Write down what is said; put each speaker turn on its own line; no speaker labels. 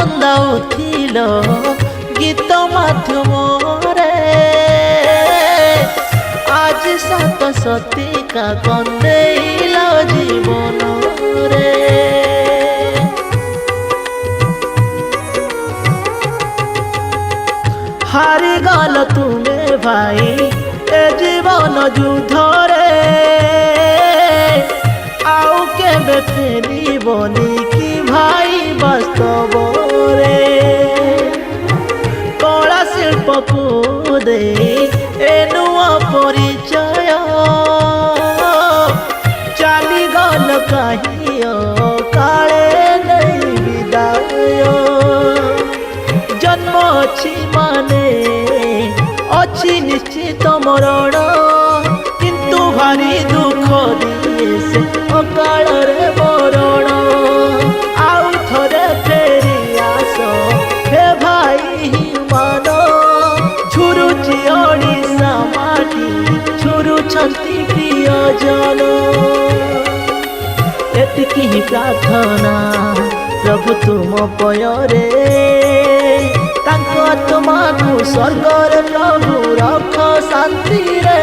ବନ୍ଦାଉଥିଲ ଗୀତ ମାଧ୍ୟମରେ ଆଜି ସାତ ସତିକା କନ୍ଦେଇଲ ଜୀବନରେ। ହାରିଗଲ ତୁମେ ଭାଇ ଏ ଜୀବନ ଯୁଦ୍ଧରେ ଆଉ କେବେ ଫେରିବନି କି ଭାଇ ବାସ୍ତବରେ। କଳା ଶିଳ୍ପକୁ ଦେଇ ଏ ନୂଆ ପରିଚୟ ଚାଲିଗଲ କାହିଁ କାଳେ ନେଇ ବିଦାୟ। ଜନ୍ମ ଅଛି ମାନେ ଅଛି ନିଶ୍ଚିତ ମରଣ, କିନ୍ତୁ ଭାରି ଦୁଃଖ ଦିଏ ସେ ଅକାଳରେ ମରଣ। ଆଉ ଥରେ ଫେରି ଆସ ହେ ଭାଇ ମାନ, ଝୁରୁଛି ଓଡ଼ିଶା ମାଟି ଝୁରୁଛନ୍ତି ପ୍ରିୟଜନ। ଏତିକି ହିଁ ପ୍ରାର୍ଥନା ପ୍ରଭୁ ତୁମ ପୟରେ, ତାଙ୍କ ଆତ୍ମାକୁ ସ୍ୱର୍ଗରେ ପ୍ରଭୁ ରଖ ଶାନ୍ତିରେ।